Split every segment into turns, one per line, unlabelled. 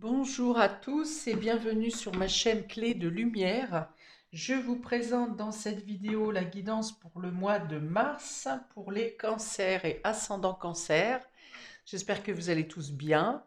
Bonjour à tous et bienvenue sur ma chaîne Clé de Lumière. Je vous présente dans cette vidéo la guidance pour le mois de mars pour les cancers et ascendants cancer. J'espère que vous allez tous bien,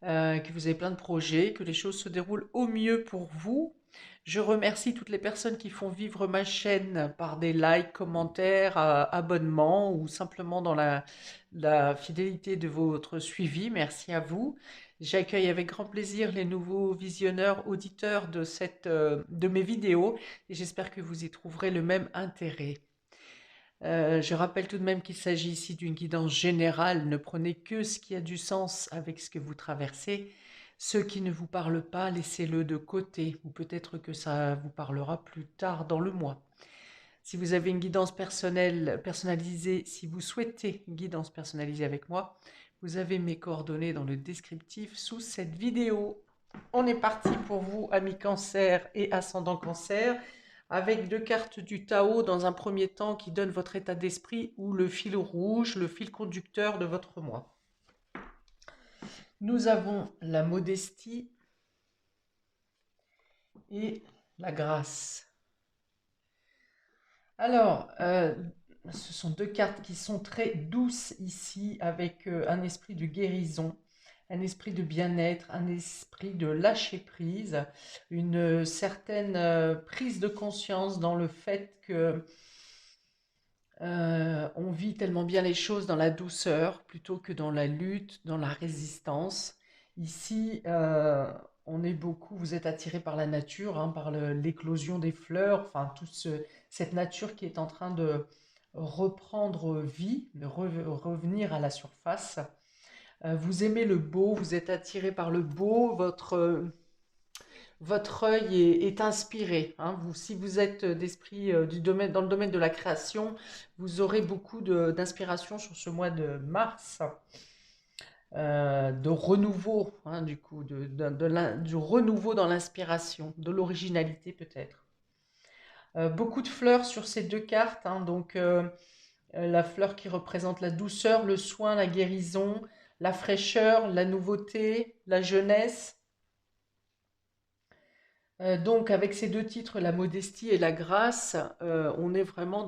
que vous avez plein de projets, que les choses se déroulent au mieux pour vous. Je remercie toutes les personnes qui font vivre ma chaîne par des likes, commentaires, abonnements ou simplement dans la fidélité de votre suivi. Merci à vous. J'accueille avec grand plaisir les nouveaux visionneurs, auditeurs de mes vidéos et j'espère que vous y trouverez le même intérêt. Je rappelle tout de même qu'il s'agit ici d'une guidance générale. Ne prenez que ce qui a du sens avec ce que vous traversez. Ce qui ne vous parle pas, laissez-le de côté, ou peut-être que ça vous parlera plus tard dans le mois. Si vous avez une guidance personnelle, personnalisée, si vous souhaitez une guidance personnalisée avec moi, vous avez mes coordonnées dans le descriptif sous cette vidéo. On est parti pour vous, amis cancer et ascendant cancer, avec deux cartes du Tao dans un premier temps qui donnent votre état d'esprit ou le fil rouge, le fil conducteur de votre mois. Nous avons la modestie et la grâce. Alors, ce sont deux cartes qui sont très douces ici, avec un esprit de guérison, un esprit de bien-être, un esprit de lâcher prise, une certaine prise de conscience dans le fait que on vit tellement bien les choses dans la douceur plutôt que dans la lutte, dans la résistance. Ici, on est beaucoup, vous êtes attiré par la nature, hein, par l'éclosion des fleurs, enfin cette nature qui est en train de reprendre vie, de revenir à la surface. Vous aimez le beau, vous êtes attiré par le beau, votre œil est inspiré, hein. Si vous êtes d'esprit dans le domaine de la création, vous aurez beaucoup d'inspiration sur ce mois de mars, de renouveau, hein, du coup, du renouveau dans l'inspiration, de l'originalité peut-être. Beaucoup de fleurs sur ces deux cartes, hein, donc la fleur qui représente la douceur, le soin, la guérison, la fraîcheur, la nouveauté, la jeunesse. Donc avec ces deux titres, la modestie et la grâce, on est vraiment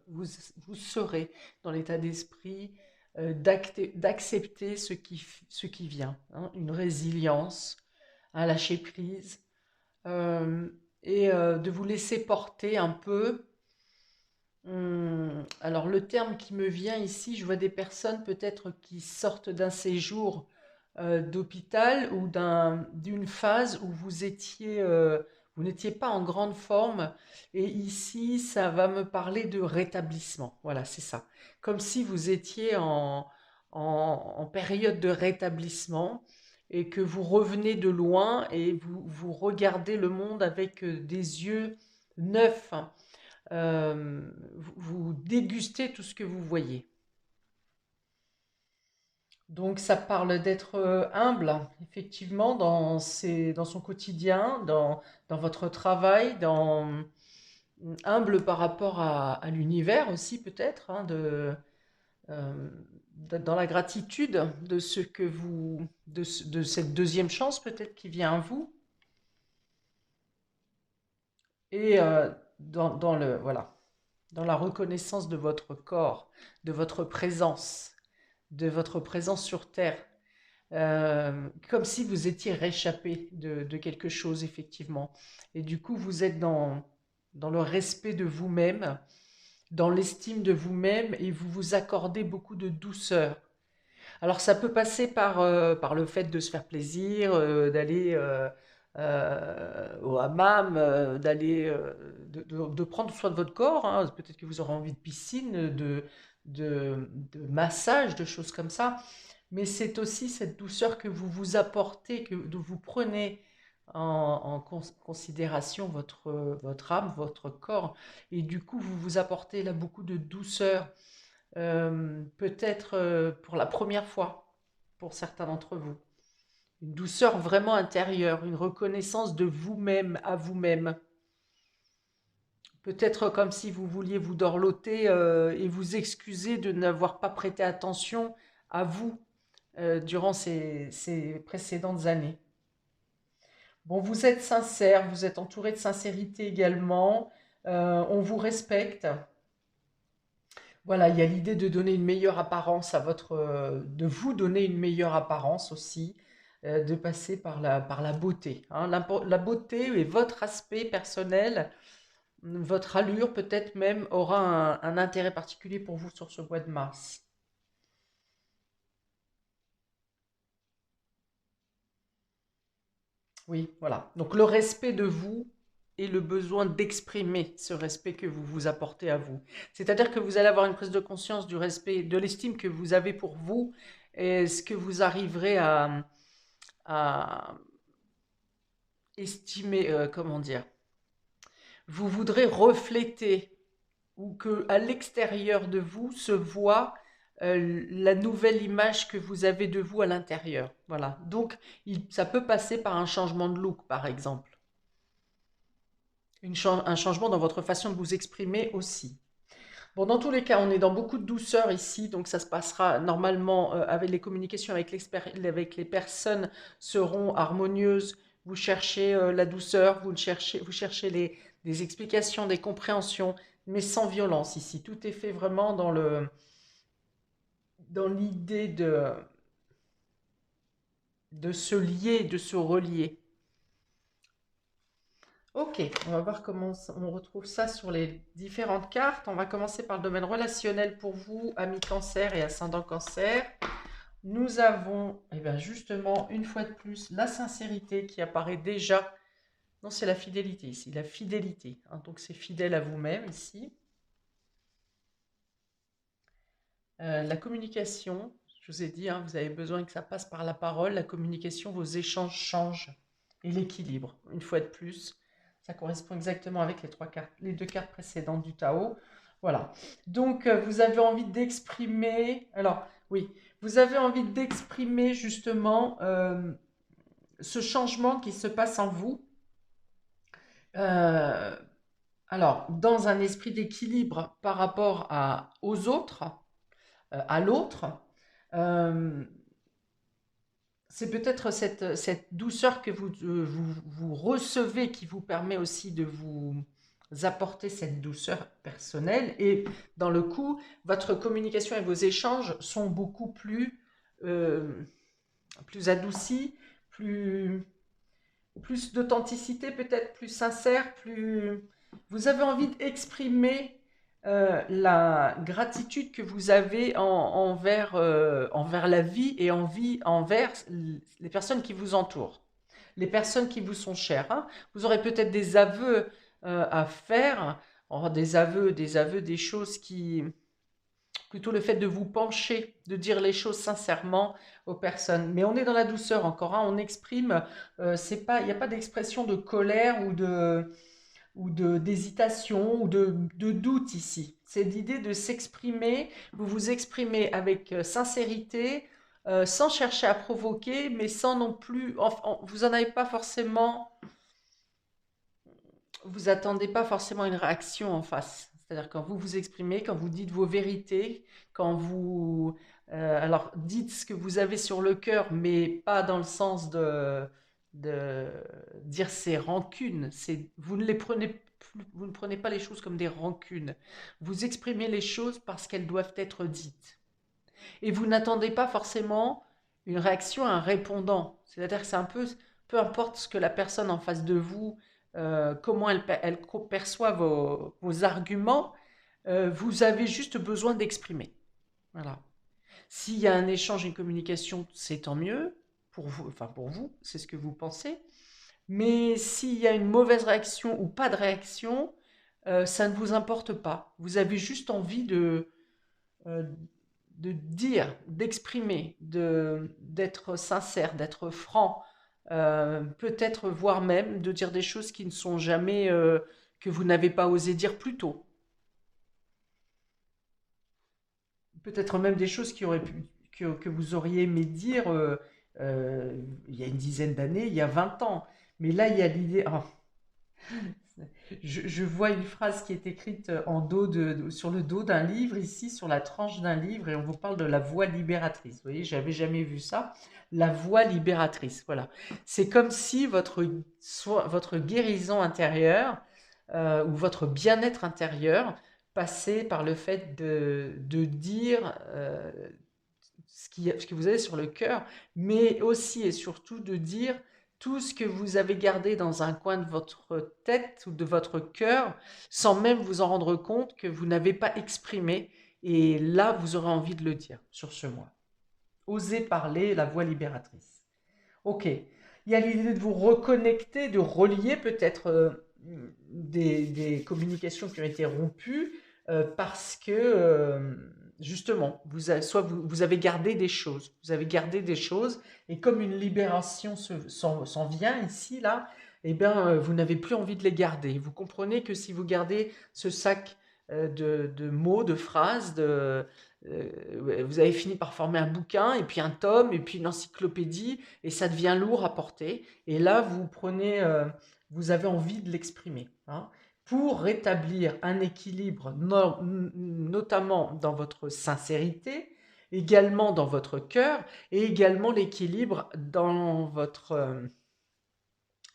vous serez dans l'état d'esprit d'accepter ce qui vient, hein, une résilience, un lâcher prise, euh, et de vous laisser porter un peu. Alors le terme qui me vient ici, je vois des personnes peut-être qui sortent d'un séjour d'hôpital ou d'une phase où vous n'étiez pas en grande forme. Et ici, ça va me parler de rétablissement. Voilà, c'est ça. Comme si vous étiez en période de rétablissement et que vous revenez de loin et vous regardez le monde avec des yeux neufs, hein. Vous dégustez tout ce que vous voyez. Donc ça parle d'être humble, effectivement, dans son quotidien, dans votre travail, humble par rapport à l'univers aussi peut-être, hein, euh, dans la gratitude de ce que de cette deuxième chance peut-être qui vient à vous, et voilà, dans la reconnaissance de votre corps, de de votre présence sur Terre. Comme si vous étiez réchappé de quelque chose, effectivement. Et du coup, vous êtes dans le respect de vous-même, dans l'estime de vous-même, et vous vous accordez beaucoup de douceur. Alors, ça peut passer par le fait de se faire plaisir, d'aller au hammam, de prendre soin de votre corps, hein. Peut-être que vous aurez envie de piscine, de massage, de choses comme ça. Mais c'est aussi cette douceur que vous vous apportez, que vous prenez en considération votre âme, votre corps. Et du coup, vous vous apportez là beaucoup de douceur, peut-être pour la première fois, pour certains d'entre vous. Une douceur vraiment intérieure, une reconnaissance de vous-même à vous-même. Peut-être comme si vous vouliez vous dorloter et vous excuser de n'avoir pas prêté attention à vous durant ces précédentes années. Bon, vous êtes sincère, vous êtes entouré de sincérité également, on vous respecte. Voilà, il y a l'idée de donner une meilleure apparence à votre, de vous donner une meilleure apparence aussi, de passer par la beauté, hein. La beauté et votre aspect personnel, votre allure peut-être même aura un intérêt particulier pour vous sur ce mois de mars. Oui, voilà. Donc le respect de vous et le besoin d'exprimer ce respect que vous vous apportez à vous. C'est-à-dire que vous allez avoir une prise de conscience du respect, de l'estime que vous avez pour vous et ce que vous arriverez à estimer, comment dire, vous voudrez refléter ou que à l'extérieur de vous se voit la nouvelle image que vous avez de vous à l'intérieur. Voilà. Donc, ça peut passer par un changement de look, par exemple. Un changement dans votre façon de vous exprimer aussi. Bon, dans tous les cas, on est dans beaucoup de douceur ici, donc ça se passera normalement avec les communications avec les personnes seront harmonieuses. Vous cherchez la douceur, vous cherchez des explications, des compréhensions, mais sans violence ici. Tout est fait vraiment dans l'idée de se lier, de se relier. Ok, on va voir comment on retrouve ça sur les différentes cartes. On va commencer par le domaine relationnel pour vous, amis cancer et ascendant cancer. Nous avons, eh bien justement, une fois de plus, la sincérité qui apparaît déjà. Non, c'est la fidélité ici, la fidélité, hein. Donc c'est fidèle à vous-même ici. La communication, je vous ai dit, hein, vous avez besoin que ça passe par la parole, la communication, vos échanges changent. Et l'équilibre, une fois de plus, ça correspond exactement avec les deux cartes précédentes du Tao. Voilà. Donc, vous avez envie d'exprimer. Alors, oui, vous avez envie d'exprimer justement ce changement qui se passe en vous. Euh, alors, dans un esprit d'équilibre par rapport aux autres, à l'autre. Euh, c'est peut-être cette douceur que vous recevez qui vous permet aussi de vous apporter cette douceur personnelle. Et dans le coup, votre communication et vos échanges sont beaucoup euh, plus adoucis, plus d'authenticité peut-être, plus sincère, plus... Vous avez envie d'exprimer la gratitude que vous avez envers la vie et envers les personnes qui vous entourent, les personnes qui vous sont chères, hein. Vous aurez peut-être des aveux à faire, des aveux, des choses qui, plutôt le fait de vous pencher, de dire les choses sincèrement aux personnes. Mais on est dans la douceur encore, hein, on exprime, c'est pas, il n'y a pas d'expression de colère ou d'hésitation ou de doute ici. C'est l'idée de s'exprimer, vous vous exprimez avec sincérité, sans chercher à provoquer, mais sans non plus, vous en avez pas forcément, vous attendez pas forcément une réaction en face. C'est-à-dire quand vous vous exprimez, quand vous dites vos vérités, quand vous... alors dites ce que vous avez sur le cœur, mais pas dans le sens de dire ces rancunes. Vous ne les prenez vous ne prenez pas les choses comme des rancunes. Vous exprimez les choses parce qu'elles doivent être dites. Et vous n'attendez pas forcément une réaction, un répondant. C'est-à-dire que c'est un peu importe ce que la personne en face de vous, comment elle perçoit vos arguments, vous avez juste besoin d'exprimer. Voilà. S'il y a un échange, une communication, c'est tant mieux pour vous, enfin pour vous, c'est ce que vous pensez. Mais s'il y a une mauvaise réaction ou pas de réaction, ça ne vous importe pas. Vous avez juste envie euh, de dire, d'exprimer, d'être sincère, d'être franc, peut-être voire même de dire des choses qui ne sont jamais, que vous n'avez pas osé dire plus tôt. Peut-être même des choses que vous auriez aimé dire il y a une dizaine d'années, il y a 20 ans. Mais là, il y a l'idée, oh, Je vois une phrase qui est écrite en dos sur le dos d'un livre, ici, sur la tranche d'un livre, et on vous parle de la voix libératrice. Vous voyez, j'avais jamais vu ça. La voix libératrice, voilà. C'est comme si votre guérison intérieure ou votre bien-être intérieur passait par le fait de dire ce que vous avez sur le cœur, mais aussi et surtout de dire tout ce que vous avez gardé dans un coin de votre tête ou de votre cœur, sans même vous en rendre compte que vous n'avez pas exprimé. Et là, vous aurez envie de le dire sur ce mois. Osez parler, la voix libératrice. Ok. Il y a l'idée de vous reconnecter, de relier peut-être des communications qui ont été rompues parce que justement, soit vous avez gardé des choses, vous avez gardé des choses, et comme une libération s'en vient ici, là, eh bien, vous n'avez plus envie de les garder. Vous comprenez que si vous gardez ce sac de mots, de phrases, vous avez fini par former un bouquin, et puis un tome, et puis une encyclopédie, et ça devient lourd à porter. Et là, vous avez envie de l'exprimer, hein, pour rétablir un équilibre, notamment dans votre sincérité, également dans votre cœur, et également l'équilibre dans votre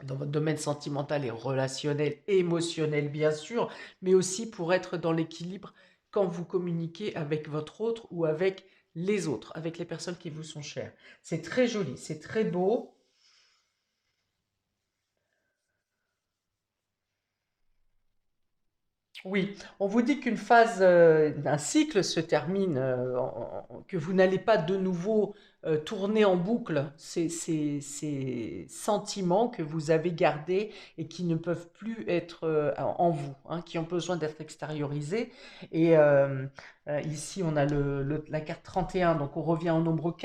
domaine sentimental et relationnel, émotionnel bien sûr, mais aussi pour être dans l'équilibre quand vous communiquez avec votre autre ou avec les autres, avec les personnes qui vous sont chères. C'est très joli, c'est très beau. Oui, on vous dit qu'une phase d'un cycle se termine, que vous n'allez pas de nouveau tourner en boucle ces sentiments que vous avez gardés et qui ne peuvent plus être en vous, hein, qui ont besoin d'être extériorisés. Et ici, on a la carte 31, donc on revient au nombre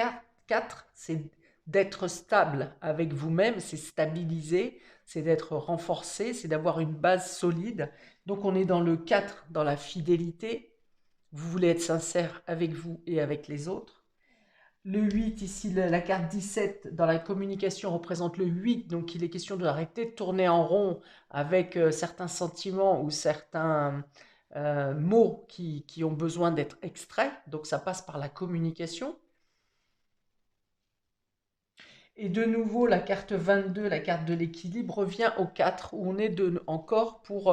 4, c'est d'être stable avec vous-même, c'est stabiliser, c'est d'être renforcé, c'est d'avoir une base solide. Donc on est dans le 4, dans la fidélité. Vous voulez être sincère avec vous et avec les autres. Le 8, ici, la carte 17, dans la communication, représente le 8. Donc il est question d'arrêter de tourner en rond avec certains sentiments ou certains mots qui ont besoin d'être extraits. Donc ça passe par la communication. Et de nouveau, la carte 22, la carte de l'équilibre, revient au 4, où on est encore pour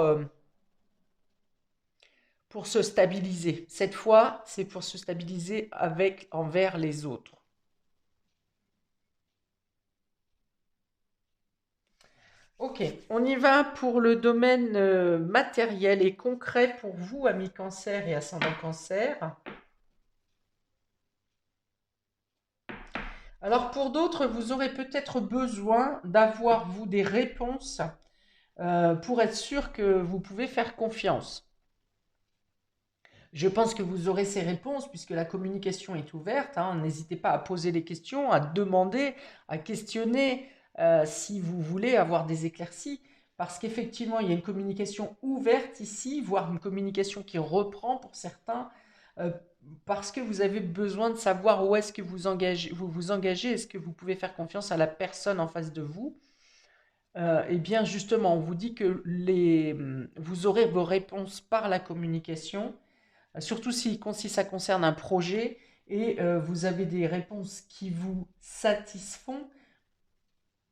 se stabiliser. Cette fois, c'est pour se stabiliser envers les autres. Ok, on y va pour le domaine matériel et concret pour vous, amis cancer et ascendant cancer. Alors pour d'autres, vous aurez peut-être besoin d'avoir, vous, des réponses pour être sûr que vous pouvez faire confiance. Je pense que vous aurez ces réponses puisque la communication est ouverte, hein. N'hésitez pas à poser des questions, à demander, à questionner si vous voulez avoir des éclaircies. Parce qu'effectivement, il y a une communication ouverte ici, voire une communication qui reprend pour certains, euh, parce que vous avez besoin de savoir où est-ce que vous engagez, est-ce que vous pouvez faire confiance à la personne en face de vous. Eh bien, justement, on vous dit que vous aurez vos réponses par la communication, surtout si ça concerne un projet et vous avez des réponses qui vous satisfont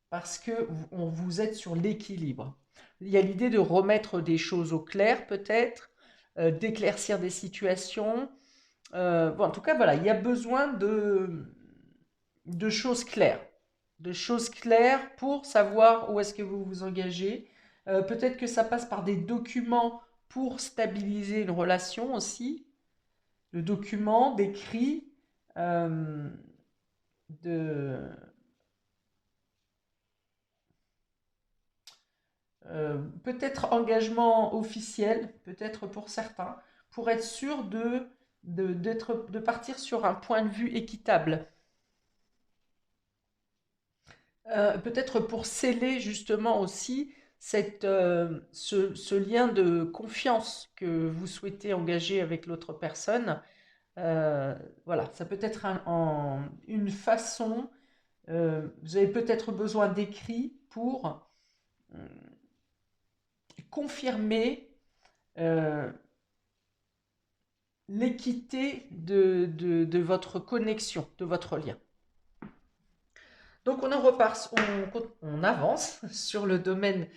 parce que vous êtes sur l'équilibre. Il y a l'idée de remettre des choses au clair peut-être, d'éclaircir des situations. Bon, en tout cas, voilà, il y a besoin de choses claires. De choses claires pour savoir où est-ce que vous vous engagez. Peut-être que ça passe par des documents pour stabiliser une relation aussi, de documents, d'écrits, euh, de peut-être engagement officiel, peut-être pour certains, pour être sûr de partir sur un point de vue équitable. Peut-être pour sceller justement aussi ce lien de confiance que vous souhaitez engager avec l'autre personne. Voilà, ça peut être une façon. Vous avez peut-être besoin d'écrits pour confirmer l'équité de votre connexion, de votre lien. Donc on en repart, on avance sur le domaine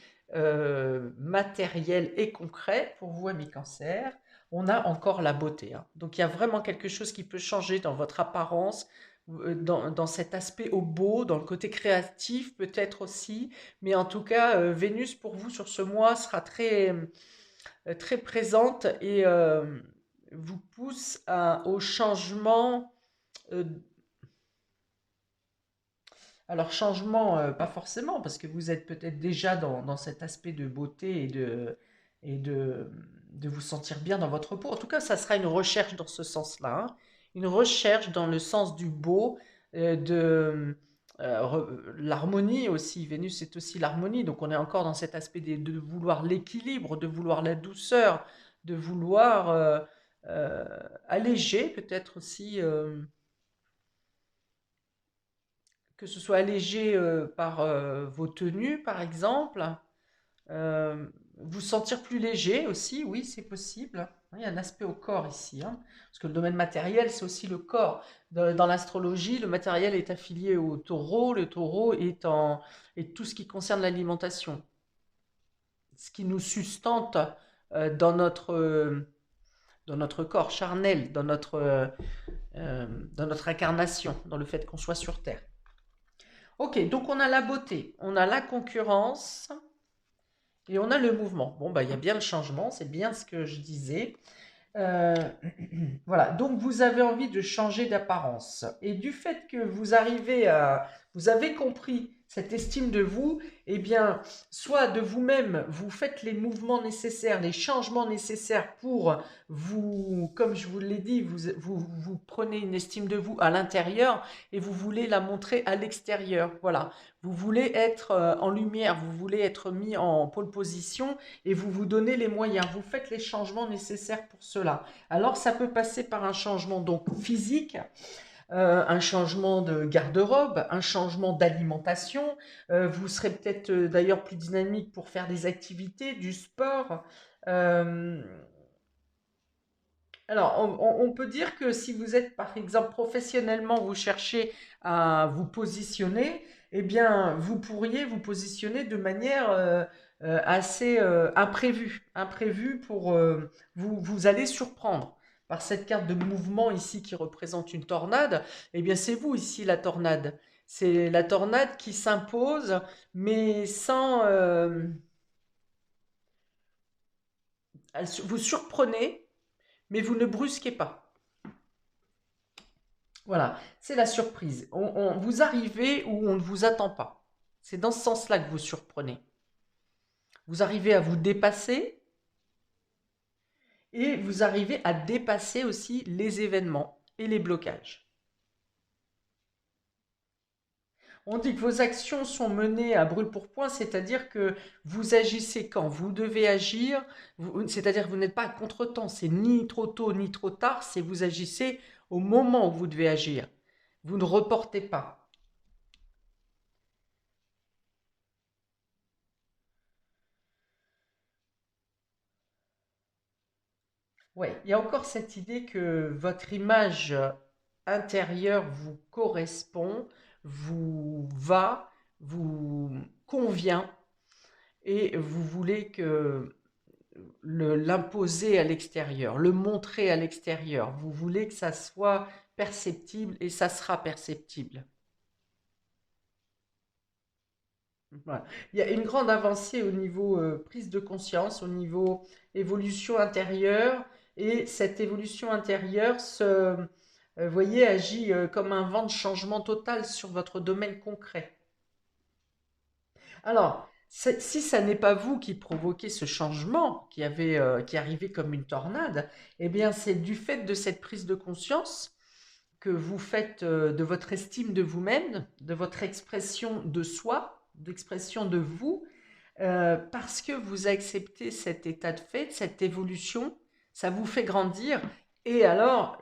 matériel et concret pour vous, amis Cancer. On a encore la beauté, hein. Donc il y a vraiment quelque chose qui peut changer dans votre apparence, dans cet aspect au beau, dans le côté créatif peut-être aussi. Mais en tout cas, Vénus pour vous sur ce mois sera très présente et vous pousse au changement. euh, alors changement, pas forcément, parce que vous êtes peut-être déjà dans cet aspect de beauté et de vous sentir bien dans votre peau. En tout cas, ça sera une recherche dans ce sens-là, hein. Une recherche dans le sens du beau, de l'harmonie aussi. Vénus est aussi l'harmonie, donc on est encore dans cet aspect de vouloir l'équilibre, de vouloir la douceur, de vouloir euh, alléger peut-être aussi. Que ce soit allégé par vos tenues, par exemple, euh, vous sentir plus léger aussi, oui, c'est possible. Il y a un aspect au corps ici, hein, parce que le domaine matériel, c'est aussi le corps. Dans l'astrologie, le matériel est affilié au taureau, le taureau est tout ce qui concerne l'alimentation, ce qui nous sustente dans notre corps charnel, dans notre incarnation, dans le fait qu'on soit sur Terre. Ok, donc on a la beauté, on a la concurrence et on a le mouvement. Bon, bah, il y a bien le changement, c'est bien ce que je disais. Euh, voilà, donc vous avez envie de changer d'apparence. Et du fait que vous avez compris cette estime de vous, eh bien, soit de vous-même, vous faites les mouvements nécessaires, les changements nécessaires pour vous, comme je vous l'ai dit, vous prenez une estime de vous à l'intérieur et vous voulez la montrer à l'extérieur. Voilà, vous voulez être en lumière, vous voulez être mis en pole position et vous vous donnez les moyens, vous faites les changements nécessaires pour cela. Alors ça peut passer par un changement donc physique, un changement de garde-robe, un changement d'alimentation. Vous serez peut-être d'ailleurs plus dynamique pour faire des activités, du sport. Euh, alors, on peut dire que si vous êtes, par exemple, professionnellement, vous cherchez à vous positionner, eh bien, vous pourriez vous positionner de manière assez imprévue pour vous allez surprendre. Par cette carte de mouvement ici qui représente une tornade, eh bien, c'est vous ici la tornade. C'est la tornade qui s'impose, mais sans... vous surprenez, mais vous ne brusquez pas. Voilà, c'est la surprise. Vous arrivez où on ne vous attend pas. C'est dans ce sens-là que vous surprenez. Vous arrivez à vous dépasser et vous arrivez à dépasser aussi les événements et les blocages. On dit que vos actions sont menées à brûle-pourpoint, c'est-à-dire que vous agissez quand vous devez agir, c'est-à-dire que vous n'êtes pas à contre-temps, c'est ni trop tôt ni trop tard, c'est vous agissez au moment où vous devez agir. Vous ne reportez pas. Oui, il y a encore cette idée que votre image intérieure vous correspond, vous va, vous convient et vous voulez que l'imposer à l'extérieur, le montrer à l'extérieur. Vous voulez que ça soit perceptible et ça sera perceptible. Voilà. Il y a une grande avancée au niveau prise de conscience, au niveau évolution intérieure, et cette évolution intérieure voyez, agit comme un vent de changement total sur votre domaine concret. Alors, si ça n'est pas vous qui provoquez ce changement qui arrivait comme une tornade, eh bien c'est du fait de cette prise de conscience que vous faites de votre estime de vous-même, de votre expression de soi, d'expression de vous, parce que vous acceptez cet état de fait, cette évolution, ça vous fait grandir. Et alors,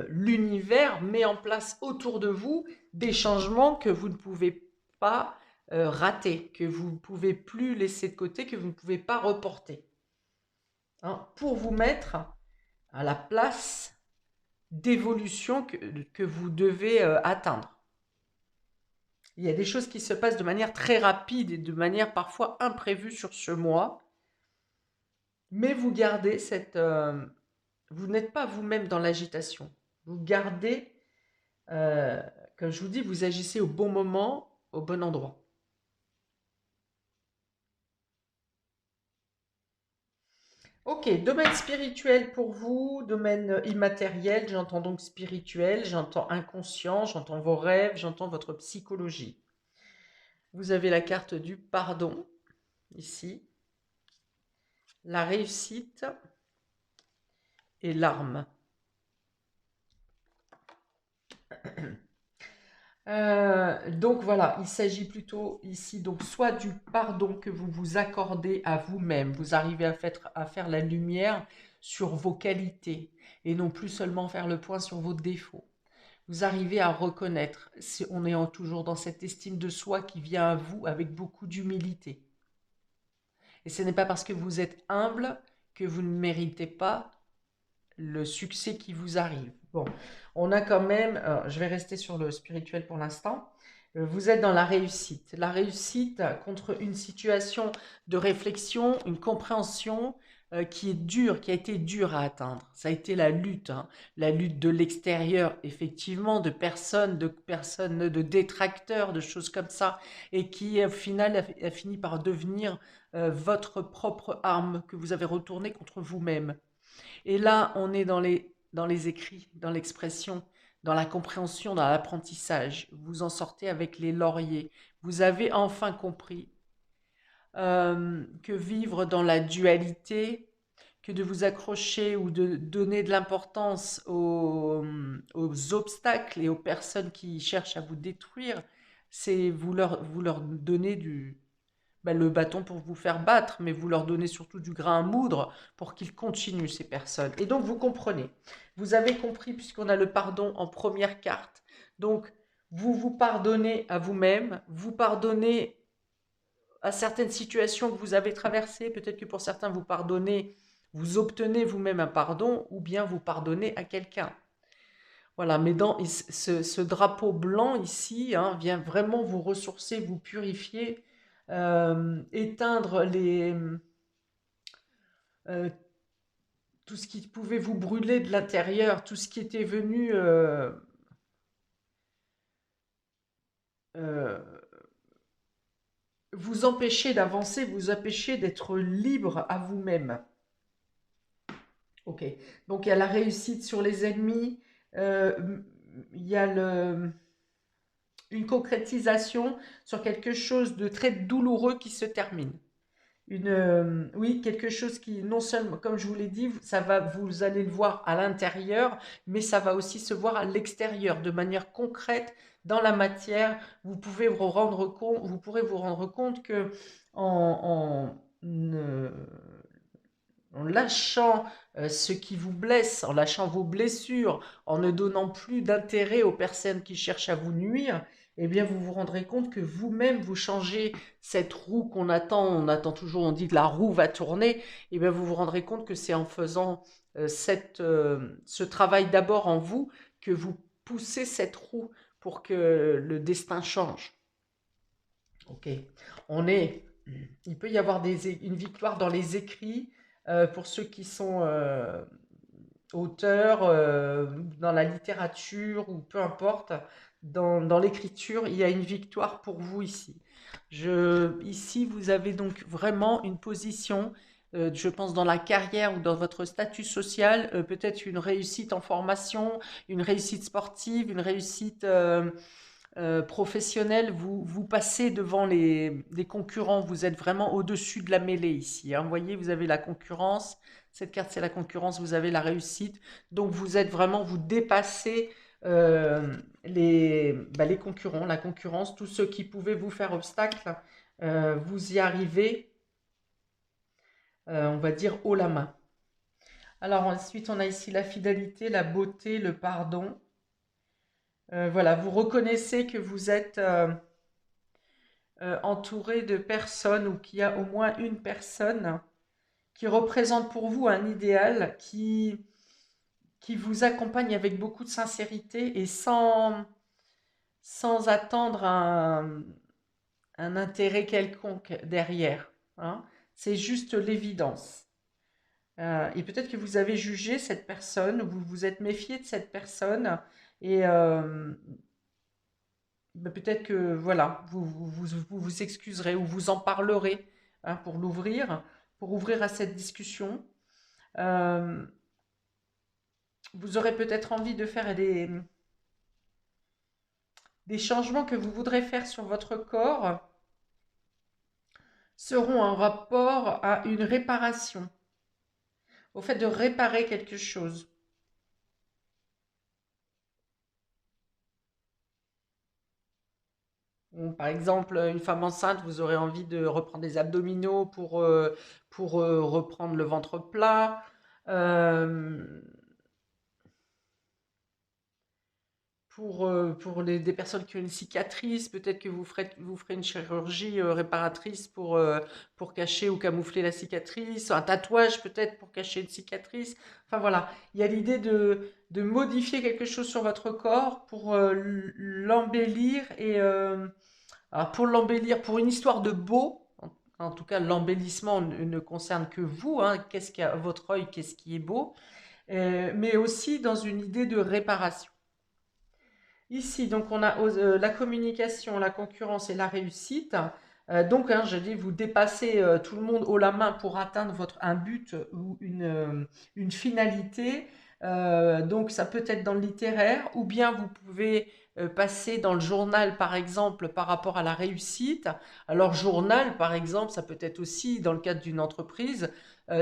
l'univers met en place autour de vous des changements que vous ne pouvez pas ratés, que vous ne pouvez plus laisser de côté, que vous ne pouvez pas reporter, hein, pour vous mettre à la place d'évolution que vous devez atteindre. Il y a des choses qui se passent de manière très rapide et de manière parfois imprévue sur ce mois, mais vous gardez vous n'êtes pas vous-même dans l'agitation. Vous gardez, euh, comme je vous dis, vous agissez au bon moment, au bon endroit. Ok, domaine spirituel pour vous, domaine immatériel, j'entends donc spirituel, j'entends inconscient, j'entends vos rêves, j'entends votre psychologie. Vous avez la carte du pardon, ici, la réussite et l'arme. Donc voilà, il s'agit plutôt ici donc soit du pardon que vous vous accordez à vous-même, vous arrivez à faire la lumière sur vos qualités et non plus seulement faire le point sur vos défauts. Vous arrivez à reconnaître, on est toujours dans cette estime de soi qui vient à vous avec beaucoup d'humilité. Et ce n'est pas parce que vous êtes humble que vous ne méritez pas le succès qui vous arrive. Bon, on a quand même, je vais rester sur le spirituel pour l'instant, vous êtes dans la réussite. La réussite contre une situation de réflexion, une compréhension qui est dure, qui a été dure à atteindre. Ça a été hein, la lutte de l'extérieur, effectivement, de personnes, de détracteurs, de choses comme ça, et qui au final a fini par devenir votre propre arme que vous avez retournée contre vous-même. Et là, on est dans les écrits, dans l'expression, dans la compréhension, dans l'apprentissage. Vous en sortez avec les lauriers. Vous avez enfin compris que vivre dans la dualité, que de vous accrocher ou de donner de l'importance aux obstacles et aux personnes qui cherchent à vous détruire, c'est vous leur donner le bâton pour vous faire battre, mais vous leur donnez surtout du grain à moudre pour qu'ils continuent, ces personnes. Et donc, vous comprenez. Vous avez compris, puisqu'on a le pardon en première carte. Donc, vous vous pardonnez à vous-même, vous pardonnez à certaines situations que vous avez traversées. Peut-être que pour certains, vous pardonnez, vous obtenez vous-même un pardon, ou bien vous pardonnez à quelqu'un. Voilà, mais dans ce drapeau blanc ici, hein, vient vraiment vous ressourcer, vous purifier, éteindre euh, tout ce qui pouvait vous brûler de l'intérieur, tout ce qui était venu euh, vous empêcher d'avancer, vous empêcher d'être libre à vous-même. Ok, donc il y a la réussite sur les ennemis, il y a une concrétisation sur quelque chose de très douloureux qui se termine. Oui, quelque chose qui, non seulement, comme je vous l'ai dit, vous allez le voir à l'intérieur, mais ça va aussi se voir à l'extérieur, de manière concrète, dans la matière. Vous pourrez vous rendre compte que en, en, en lâchant ce qui vous blesse, en lâchant vos blessures, en ne donnant plus d'intérêt aux personnes qui cherchent à vous nuire, eh bien vous vous rendrez compte que vous-même vous changez cette roue on attend toujours, on dit que la roue va tourner, eh bien vous vous rendrez compte que c'est en faisant ce travail d'abord en vous que vous poussez cette roue pour que le destin change. Ok, on est, il peut y avoir une victoire dans les écrits pour ceux qui sont auteurs dans la littérature ou peu importe, dans l'écriture, il y a une victoire pour vous ici. Ici, vous avez donc vraiment une position, je pense dans la carrière ou dans votre statut social, peut-être une réussite en formation, une réussite sportive, une réussite professionnel, vous passez devant les concurrents, vous êtes vraiment au-dessus de la mêlée ici, hein. Vous voyez, vous avez la concurrence, cette carte c'est la concurrence, vous avez la réussite, donc vous êtes vraiment, vous dépassez les concurrents, la concurrence, tous ceux qui pouvaient vous faire obstacle, vous y arrivez, on va dire, haut la main. Alors ensuite, on a ici la fidélité, la beauté, le pardon. Voilà, vous reconnaissez que vous êtes entouré de personnes ou qu'il y a au moins une personne qui représente pour vous un idéal qui vous accompagne avec beaucoup de sincérité et sans attendre un intérêt quelconque derrière, hein. C'est juste l'évidence. Et peut-être que vous avez jugé cette personne, vous vous êtes méfié de cette personne, et ben, peut-être que voilà, vous excuserez ou vous en parlerez, hein, pour ouvrir à cette discussion. Euh, vous aurez peut-être envie de faire des changements que vous voudrez faire sur votre corps seront en rapport à une réparation, au fait de réparer quelque chose. Ou, par exemple, une femme enceinte, vous aurez envie de reprendre des abdominaux pour reprendre le ventre plat. Euh, pour des personnes qui ont une cicatrice, peut-être que vous ferez une chirurgie réparatrice pour cacher ou camoufler la cicatrice, un tatouage peut-être pour cacher une cicatrice. Enfin voilà, il y a l'idée de modifier quelque chose sur votre corps pour l'embellir alors pour l'embellir, pour une histoire de beau. En tout cas, l'embellissement ne concerne que vous, hein, qu'est-ce qui a votre œil, qu'est-ce qui est beau, mais aussi dans une idée de réparation. Ici, donc, on a la communication, la concurrence et la réussite. Donc, hein, je dis, vous dépassez tout le monde haut la main pour atteindre un but ou une finalité. Donc, ça peut être dans le littéraire, ou bien vous pouvez passer dans le journal, par exemple, par rapport à la réussite. Alors, journal, par exemple, ça peut être aussi dans le cadre d'une entreprise.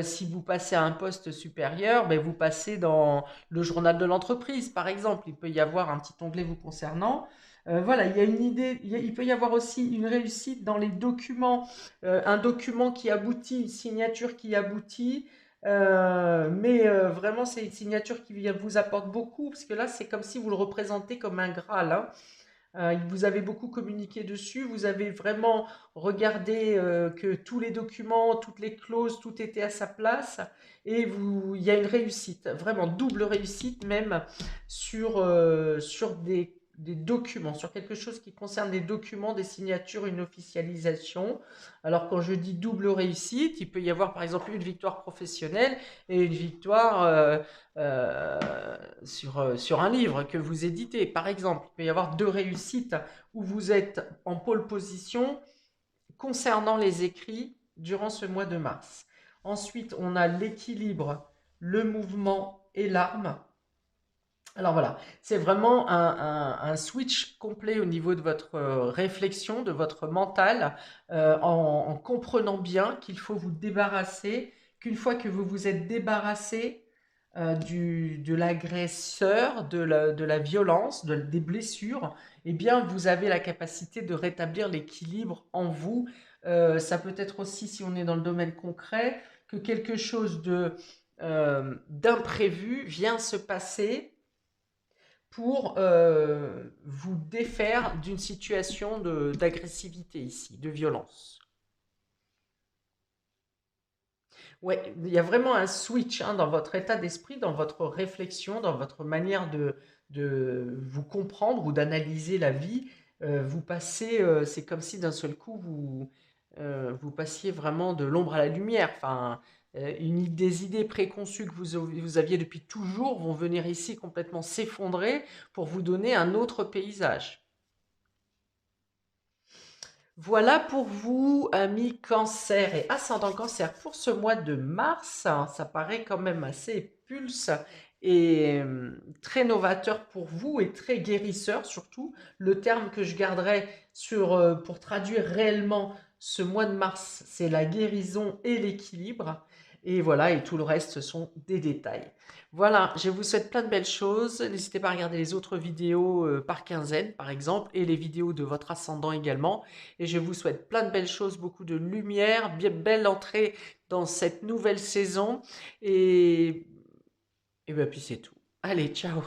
Si vous passez à un poste supérieur, ben, vous passez dans le journal de l'entreprise, par exemple. Il peut y avoir un petit onglet vous concernant. Voilà, il y a une idée, il peut y avoir aussi une réussite dans les documents, un document qui aboutit, une signature qui aboutit, mais vraiment c'est une signature qui vous apporte beaucoup, parce que là c'est comme si vous le représentez comme un Graal, hein. Vous avez beaucoup communiqué dessus, vous avez vraiment regardé que tous les documents, toutes les clauses, tout était à sa place, et il y a une réussite, vraiment double réussite même sur des documents, sur quelque chose qui concerne des documents, des signatures, une officialisation. Alors quand je dis double réussite, il peut y avoir par exemple une victoire professionnelle et une victoire sur un livre que vous éditez. Par exemple, il peut y avoir deux réussites où vous êtes en pole position concernant les écrits durant ce mois de mars. Ensuite, on a l'équilibre, le mouvement et l'arme. Alors voilà, c'est vraiment un switch complet au niveau de votre réflexion, de votre mental, en comprenant bien qu'il faut vous débarrasser, qu'une fois que vous vous êtes débarrassé de l'agresseur, de la violence, des blessures, eh bien vous avez la capacité de rétablir l'équilibre en vous. Ça peut être aussi, si on est dans le domaine concret, que quelque chose d'imprévu vient se passer pour vous défaire d'une situation d'agressivité ici, de violence. Ouais, il y a vraiment un switch, hein, dans votre état d'esprit, dans votre réflexion, dans votre manière de vous comprendre ou d'analyser la vie. Vous passez, c'est comme si d'un seul coup vous passiez vraiment de l'ombre à la lumière. Enfin, des idées préconçues que vous aviez depuis toujours vont venir ici complètement s'effondrer pour vous donner un autre paysage. Voilà pour vous, amis cancer et ascendant cancer, pour ce mois de mars. Ça paraît quand même assez pulse et très novateur pour vous et très guérisseur surtout. Le terme que je garderai pour traduire réellement ce mois de mars, c'est la guérison et l'équilibre. Et voilà, et tout le reste, ce sont des détails. Voilà, je vous souhaite plein de belles choses. N'hésitez pas à regarder les autres vidéos par quinzaine, par exemple, et les vidéos de votre ascendant également. Et je vous souhaite plein de belles choses, beaucoup de lumière, bien belle entrée dans cette nouvelle saison. Et bien, puis c'est tout. Allez, ciao!